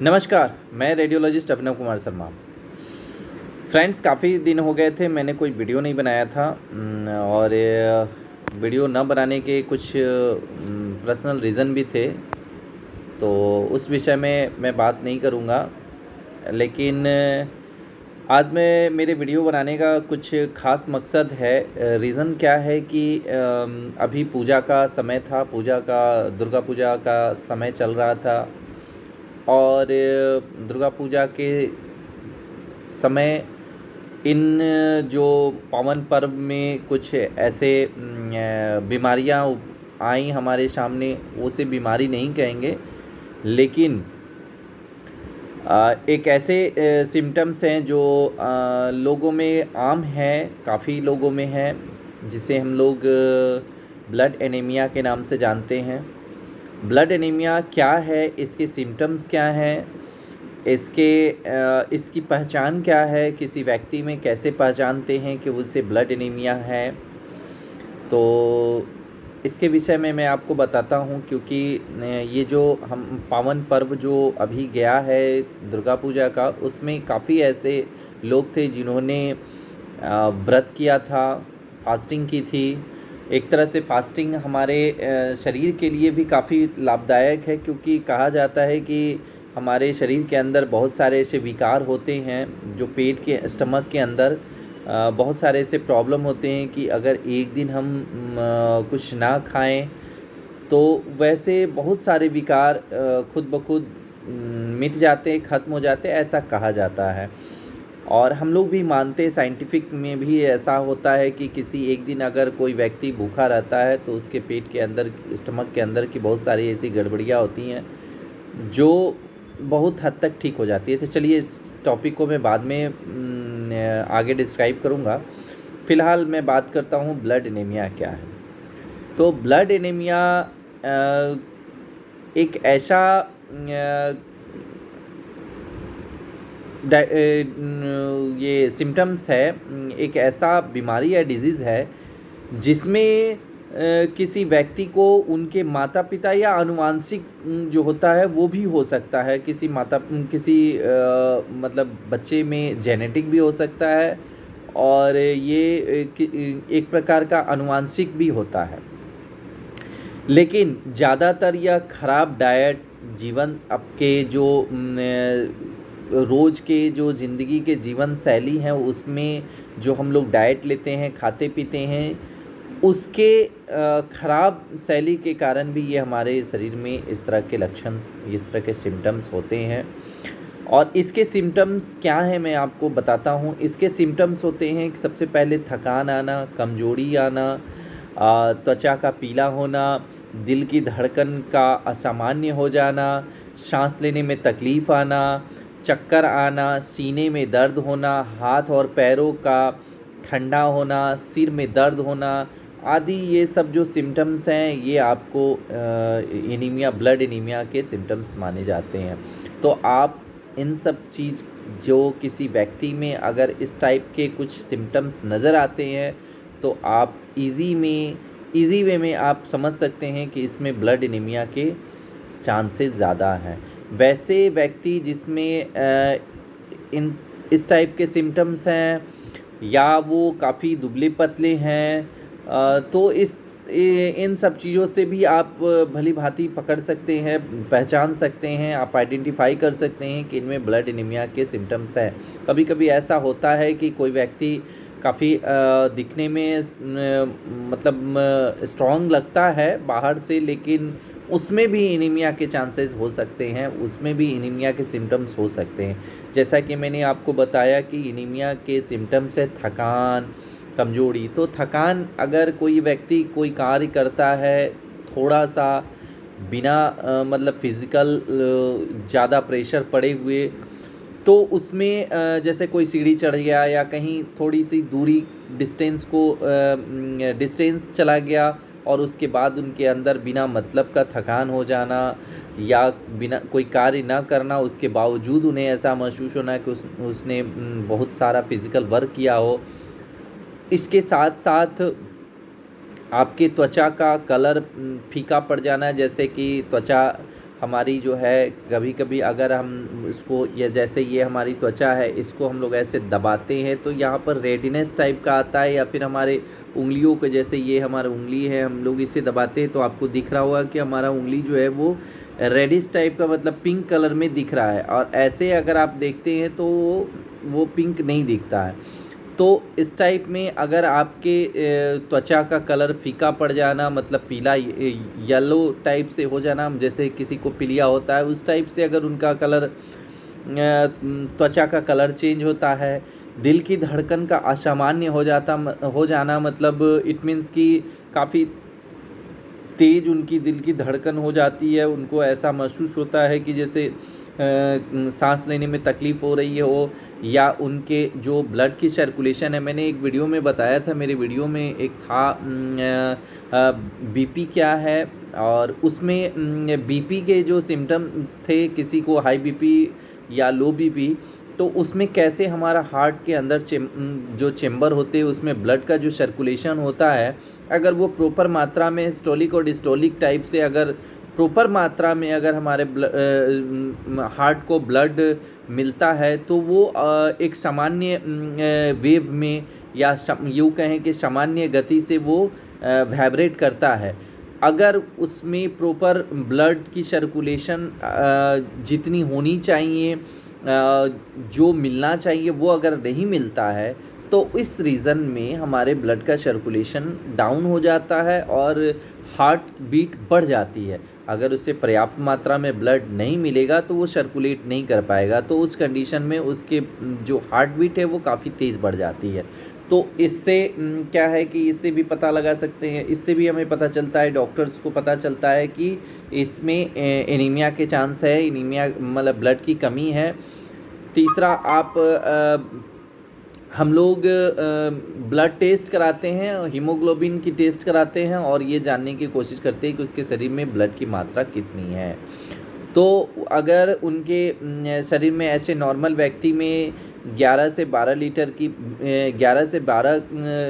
नमस्कार, मैं radiologist Abhinav Kumar Sharma. Friends, काफ़ी दिन हो गए थे मैंने कोई वीडियो नहीं बनाया था और वीडियो न बनाने के कुछ पर्सनल रीज़न भी थे, तो उस विषय में मैं बात नहीं करूँगा। लेकिन आज मैं मेरे वीडियो बनाने का कुछ ख़ास मकसद है। रीज़न क्या है कि अभी पूजा का समय था, दुर्गा पूजा का समय चल रहा था और दुर्गा पूजा के समय इन जो पावन पर्व में कुछ ऐसे बीमारियां आई हमारे सामने, उसे बीमारी नहीं कहेंगे, लेकिन एक ऐसे सिम्टम्स हैं जो लोगों में आम हैं, काफ़ी लोगों में है, जिसे हम लोग ब्लड एनीमिया के नाम से जानते हैं। ब्लड एनीमिया क्या है, इसके सिम्टम्स क्या हैं, इसकी पहचान क्या है, किसी व्यक्ति में कैसे पहचानते हैं कि उसे ब्लड एनीमिया है, तो इसके विषय में मैं आपको बताता हूँ। क्योंकि ये जो हम पावन पर्व जो अभी गया है दुर्गा पूजा का, उसमें काफ़ी ऐसे लोग थे जिन्होंने व्रत किया था, फास्टिंग की थी। एक तरह से फास्टिंग हमारे शरीर के लिए भी काफ़ी लाभदायक है, क्योंकि कहा जाता है कि हमारे शरीर के अंदर बहुत सारे ऐसे विकार होते हैं, जो पेट के स्टमक के अंदर बहुत सारे ऐसे प्रॉब्लम होते हैं कि अगर एक दिन हम कुछ ना खाएं तो वैसे बहुत सारे विकार खुद ब खुद मिट जाते हैं, ख़त्म हो जाते हैं, ऐसा कहा जाता है। और हम लोग भी मानते हैं, साइंटिफिक में भी ऐसा होता है कि किसी एक दिन अगर कोई व्यक्ति भूखा रहता है तो उसके पेट के अंदर, स्टमक के अंदर की बहुत सारी ऐसी गड़बड़ियाँ होती हैं जो बहुत हद तक ठीक हो जाती है। तो चलिए, इस टॉपिक को मैं बाद में आगे डिस्क्राइब करूँगा। फ़िलहाल मैं बात करता हूँ ब्लड एनीमिया क्या है। तो ब्लड एनीमिया एक ऐसा ये सिम्टम्स है, एक ऐसा बीमारी या डिजीज़ है जिसमें किसी व्यक्ति को उनके माता पिता या आनुवांशिक जो होता है वो भी हो सकता है। मतलब बच्चे में जेनेटिक भी हो सकता है और ये एक प्रकार का आनुवांशिक भी होता है। लेकिन ज़्यादातर यह खराब डाइट, जीवन आपके जो रोज़ के जो ज़िंदगी के जीवन शैली हैं, उसमें जो हम लोग डाइट लेते हैं, खाते पीते हैं, उसके ख़राब शैली के कारण भी ये हमारे शरीर में इस तरह के लक्षण, इस तरह के सिम्टम्स होते हैं। और इसके सिम्टम्स क्या हैं मैं आपको बताता हूँ। इसके सिम्टम्स होते हैं कि सबसे पहले थकान आना, कमजोरी आना, त्वचा का पीला होना, दिल की धड़कन का असामान्य हो जाना, सांस लेने में तकलीफ़ आना, चक्कर आना, सीने में दर्द होना, हाथ और पैरों का ठंडा होना, सिर में दर्द होना आदि, ये सब जो सिम्टम्स हैं ये आपको एनीमिया, ब्लड एनीमिया के सिम्टम्स माने जाते हैं। तो आप इन सब चीज़ जो किसी व्यक्ति में अगर इस टाइप के कुछ सिम्टम्स नज़र आते हैं तो आप ईज़ी वे में आप समझ सकते हैं कि इसमें ब्लड एनीमिया के चांसेस ज़्यादा हैं। वैसे व्यक्ति जिसमें इस टाइप के सिम्टम्स हैं या वो काफ़ी दुबले पतले हैं, तो इन सब चीज़ों से भी आप भली भांति पकड़ सकते हैं, पहचान सकते हैं, आप आइडेंटिफाई कर सकते हैं कि इनमें ब्लड एनीमिया के सिम्टम्स हैं। कभी कभी ऐसा होता है कि कोई व्यक्ति काफ़ी दिखने में मतलब स्ट्रॉन्ग लगता है बाहर से, लेकिन उसमें भी एनीमिया के चांसेस हो सकते हैं, उसमें भी एनीमिया के सिम्टम्स हो सकते हैं। जैसा कि मैंने आपको बताया कि एनीमिया के सिम्टम्स है थकान, कमजोरी। तो थकान, अगर कोई व्यक्ति कोई कार्य करता है थोड़ा सा बिना मतलब फिज़िकल ज़्यादा प्रेशर पड़े हुए, तो उसमें जैसे कोई सीढ़ी चढ़ गया या कहीं थोड़ी सी दूरी डिस्टेंस चला गया और उसके बाद उनके अंदर बिना मतलब का थकान हो जाना या बिना कोई कार्य ना करना, उसके बावजूद उन्हें ऐसा महसूस होना कि उसने बहुत सारा फिज़िकल वर्क किया हो। इसके साथ साथ आपकी त्वचा का कलर फीका पड़ जाना, जैसे कि त्वचा हमारी जो है कभी कभी अगर हम इसको, या जैसे ये हमारी त्वचा है, इसको हम लोग ऐसे दबाते हैं तो यहाँ पर रेडिनेस टाइप का आता है, या फिर हमारे उंगलियों के जैसे ये हमारा उंगली है, हम लोग इसे दबाते हैं तो आपको दिख रहा होगा कि हमारा उंगली जो है वो रेडिश टाइप का, मतलब पिंक कलर में दिख रहा है। और ऐसे अगर आप देखते हैं तो वो पिंक नहीं दिखता है। तो इस टाइप में अगर आपके त्वचा का कलर फीका पड़ जाना, मतलब पीला येलो टाइप से हो जाना, जैसे किसी को पीलिया होता है उस टाइप से अगर उनका कलर, त्वचा का कलर चेंज होता है, दिल की धड़कन का असामान्य हो जाना, मतलब इट मीन्स कि काफ़ी तेज़ उनकी दिल की धड़कन हो जाती है, उनको ऐसा महसूस होता है कि जैसे सांस लेने में तकलीफ़ हो रही हो, या उनके जो ब्लड की सर्कुलेशन है, मैंने एक वीडियो में बताया था, मेरे वीडियो में एक था बीपी क्या है, और उसमें बीपी के जो सिम्टम्स थे, किसी को हाई बीपी या लो बीपी, तो उसमें कैसे हमारा हार्ट के अंदर जो चेम्बर होते हैं उसमें ब्लड का जो सर्कुलेशन होता है, अगर वो प्रॉपर मात्रा में सिस्टोलिक और डिस्टोलिक टाइप से अगर प्रॉपर मात्रा में अगर हमारे हार्ट को ब्लड मिलता है तो वो एक सामान्य वेव में, या यूँ कहें कि सामान्य गति से वो वाइब्रेट करता है। अगर उसमें प्रॉपर ब्लड की सर्कुलेशन जितनी होनी चाहिए, जो मिलना चाहिए, वो अगर नहीं मिलता है तो इस रीज़न में हमारे ब्लड का सर्कुलेशन डाउन हो जाता है और हार्ट बीट बढ़ जाती है। अगर उसे पर्याप्त मात्रा में ब्लड नहीं मिलेगा तो वो सर्कुलेट नहीं कर पाएगा, तो उस कंडीशन में उसके जो हार्ट बीट है वो काफ़ी तेज़ बढ़ जाती है। तो इससे क्या है कि इससे भी पता लगा सकते हैं, इससे भी हमें पता चलता है, डॉक्टर्स को पता चलता है कि इसमें एनीमिया के चांस है, एनीमिया मतलब ब्लड की कमी है। तीसरा, आप हम लोग ब्लड टेस्ट कराते हैं, हीमोग्लोबिन की टेस्ट कराते हैं, और ये जानने की कोशिश करते हैं कि उसके शरीर में ब्लड की मात्रा कितनी है। तो अगर उनके शरीर में ऐसे नॉर्मल व्यक्ति में 11 से 12 लीटर की 11 से 12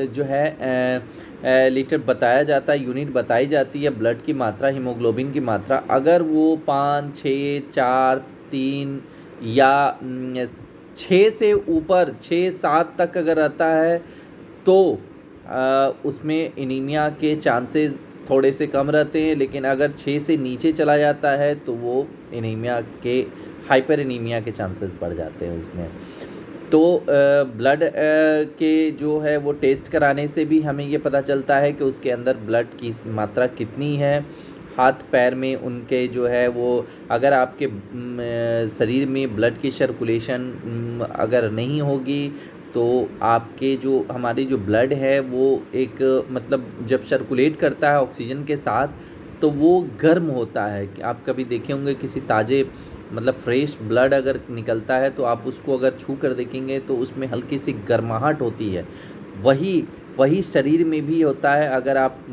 जो है लीटर बताया जाता है, यूनिट बताई जाती है ब्लड की मात्रा, हीमोग्लोबिन की मात्रा। अगर वो 5, 6, 4, 3 या 6 से ऊपर 6, 7 तक अगर रहता है तो उसमें एनीमिया के चांसेस थोड़े से कम रहते हैं, लेकिन अगर 6 से नीचे चला जाता है तो वो एनीमिया के, हाइपर एनीमिया के चांसेस बढ़ जाते हैं उसमें। तो ब्लड के जो है वो टेस्ट कराने से भी हमें ये पता चलता है कि उसके अंदर ब्लड की मात्रा कितनी है। हाथ पैर में उनके जो है वो, अगर आपके शरीर में ब्लड की सर्कुलेशन अगर नहीं होगी तो आपके जो हमारी जो ब्लड है वो एक मतलब जब सर्कुलेट करता है ऑक्सीजन के साथ तो वो गर्म होता है। कि आप कभी देखे होंगे किसी ताज़े मतलब फ्रेश ब्लड अगर निकलता है तो आप उसको अगर छू कर देखेंगे तो उसमें हल्की सी गर्माहट होती है। वही शरीर में भी होता है। अगर आप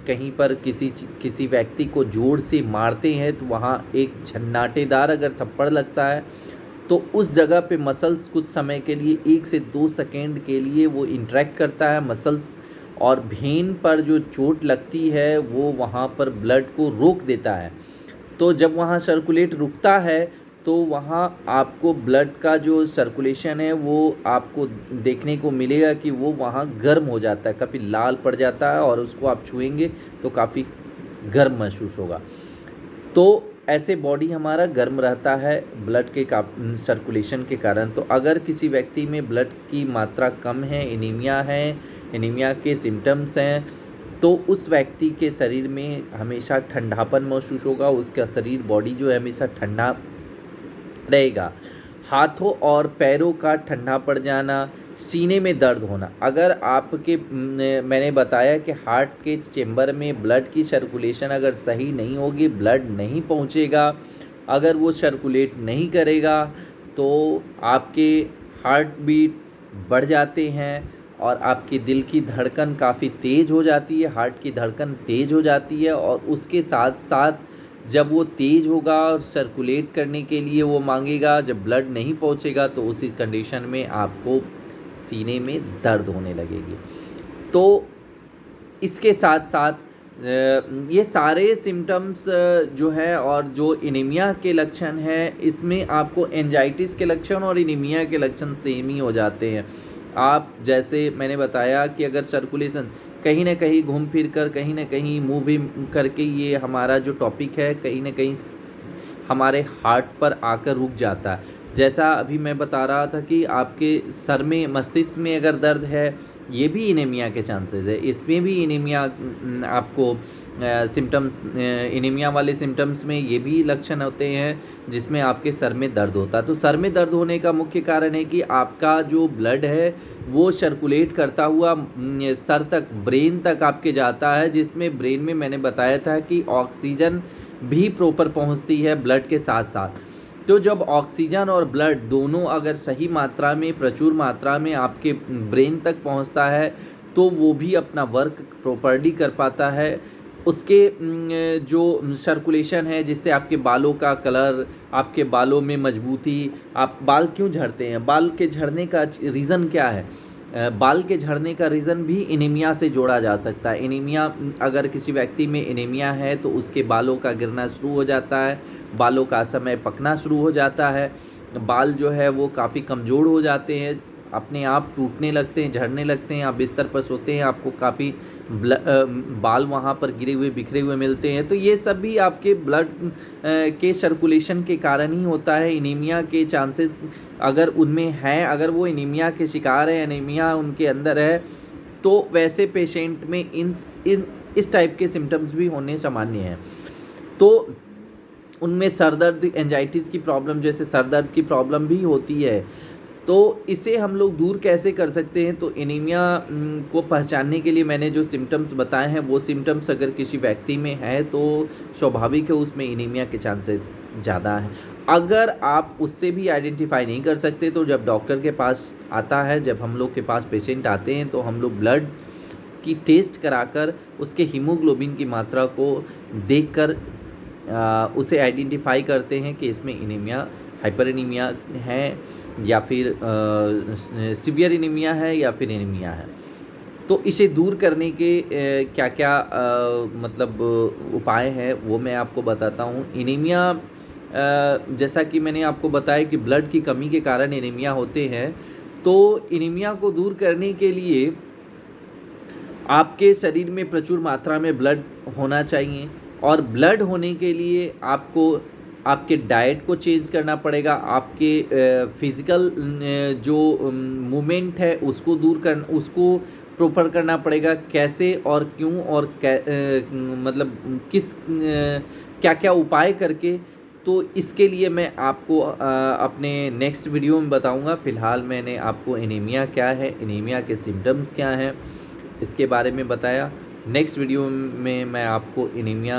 कहीं पर किसी व्यक्ति को जोर से मारते हैं तो वहाँ एक झन्नाटेदार अगर थप्पड़ लगता है तो उस जगह पे मसल्स कुछ समय के लिए 1 से 2 सेकेंड के लिए वो इंटरेक्ट करता है मसल्स, और भेन पर जो चोट लगती है वो वहाँ पर ब्लड को रोक देता है। तो जब वहाँ सर्कुलेट रुकता है तो वहाँ आपको ब्लड का जो सर्कुलेशन है वो आपको देखने को मिलेगा कि वो वहाँ गर्म हो जाता है, काफ़ी लाल पड़ जाता है, और उसको आप छुएंगे तो काफ़ी गर्म महसूस होगा। तो ऐसे बॉडी हमारा गर्म रहता है ब्लड के सर्कुलेशन के कारण। तो अगर किसी व्यक्ति में ब्लड की मात्रा कम है, एनीमिया के सिम्टम्स हैं, तो उस व्यक्ति के शरीर में हमेशा ठंडापन महसूस होगा, उसका शरीर बॉडी जो है हमेशा ठंडा रहेगा। हाथों और पैरों का ठंडा पड़ जाना, सीने में दर्द होना। अगर आपके मैंने बताया कि हार्ट के चेम्बर में ब्लड की सर्कुलेशन अगर सही नहीं होगी, ब्लड नहीं पहुंचेगा, अगर वो सर्कुलेट नहीं करेगा तो आपके हार्ट बीट बढ़ जाते हैं और आपके दिल की धड़कन काफ़ी तेज़ हो जाती है, हार्ट की धड़कन तेज़ हो जाती है, और उसके साथ साथ जब वो तेज़ होगा और सर्कुलेट करने के लिए वो मांगेगा, जब ब्लड नहीं पहुंचेगा तो उसी कंडीशन में आपको सीने में दर्द होने लगेगी। तो इसके साथ साथ ये सारे सिम्टम्स जो है और जो एनीमिया के लक्षण हैं, इसमें आपको एंजाइटिस के लक्षण और एनीमिया के लक्षण सेम ही हो जाते हैं। आप जैसे मैंने बताया कि अगर सर्कुलेशन कहीं न कहीं घूम फिर कर, कहीं न कहीं मूव भी करके, ये हमारा जो टॉपिक है कहीं न कहीं हमारे हार्ट पर आकर रुक जाता है। जैसा अभी मैं बता रहा था कि आपके सर में, मस्तिष्क में अगर दर्द है, ये भी एनीमिया के चांसेस है। इसमें भी एनीमिया आपको सिम्टम्स, एनीमिया वाले सिम्टम्स में ये भी लक्षण होते हैं जिसमें आपके सर में दर्द होता है। तो सर में दर्द होने का मुख्य कारण है कि आपका जो ब्लड है वो सर्कुलेट करता हुआ सर तक, ब्रेन तक आपके जाता है, जिसमें ब्रेन में मैंने बताया था कि ऑक्सीजन भी प्रॉपर पहुंचती है ब्लड के साथ साथ। तो जब ऑक्सीजन और ब्लड दोनों अगर सही मात्रा में, प्रचुर मात्रा में आपके ब्रेन तक पहुंचता है, तो वो भी अपना वर्क प्रॉपर्ली कर पाता है। उसके जो सर्कुलेशन है, जिससे आपके बालों का कलर, आपके बालों में मजबूती, आप बाल क्यों झड़ते हैं, बाल के झड़ने का रीज़न क्या है, बाल के झड़ने का रीज़न भी एनीमिया से जोड़ा जा सकता है। एनीमिया, अगर किसी व्यक्ति में एनीमिया है तो उसके बालों का गिरना शुरू हो जाता है, बालों का समय पकना शुरू हो जाता है, बाल जो है वो काफ़ी कमज़ोर हो जाते हैं, अपने आप टूटने लगते हैं, झड़ने लगते हैं। आप बिस्तर पर सोते हैं, आपको काफ़ी बाल वहाँ पर गिरे हुए, बिखरे हुए मिलते हैं। तो ये सब भी आपके ब्लड के सर्कुलेशन के कारण ही होता है। एनीमिया के चांसेस अगर उनमें हैं, अगर वो एनीमिया के शिकार है, एनीमिया उनके अंदर है, तो वैसे पेशेंट में इस टाइप के सिम्टम्स भी होने सामान्य हैं। तो उनमें सर दर्द, एंजाइटिस की प्रॉब्लम, जैसे सर दर्द की प्रॉब्लम भी होती है। तो इसे हम लोग दूर कैसे कर सकते हैं? तो एनीमिया को पहचानने के लिए मैंने जो सिम्टम्स बताए हैं, वो सिम्टम्स अगर किसी व्यक्ति में है तो स्वाभाविक है उसमें एनीमिया के चांसेस ज़्यादा हैं। अगर आप उससे भी आइडेंटिफाई नहीं कर सकते, तो जब डॉक्टर के पास आता है, जब हम लोग के पास पेशेंट आते हैं, तो हम लोग ब्लड की टेस्ट कराकर उसके हीमोग्लोबिन की मात्रा को देखकर उसे आइडेंटिफाई करते हैं कि इसमें एनीमिया, हाइपर एनीमिया है या फिर सीवियर एनीमिया है या फिर एनीमिया है। तो इसे दूर करने के क्या क्या मतलब उपाय हैं, वो मैं आपको बताता हूँ। एनीमिया, जैसा कि मैंने आपको बताया कि ब्लड की कमी के कारण एनीमिया होते हैं, तो एनीमिया को दूर करने के लिए आपके शरीर में प्रचुर मात्रा में ब्लड होना चाहिए, और ब्लड होने के लिए आपको आपके डाइट को चेंज करना पड़ेगा, आपके फिज़िकल जो मूवमेंट है उसको उसको प्रॉपर करना पड़ेगा। कैसे और क्यों और मतलब किस क्या क्या उपाय करके, तो इसके लिए मैं आपको अपने नेक्स्ट वीडियो में बताऊंगा। फ़िलहाल मैंने आपको एनीमिया क्या है, एनीमिया के सिम्टम्स क्या हैं, इसके बारे में बताया। नेक्स्ट वीडियो में मैं आपको एनीमिया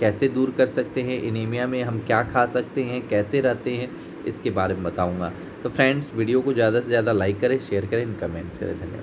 कैसे दूर कर सकते हैं, एनीमिया में हम क्या खा सकते हैं, कैसे रहते हैं, इसके बारे में बताऊंगा। तो फ्रेंड्स, वीडियो को ज़्यादा से ज़्यादा लाइक करें, शेयर करें, कमेंट्स करें। धन्यवाद।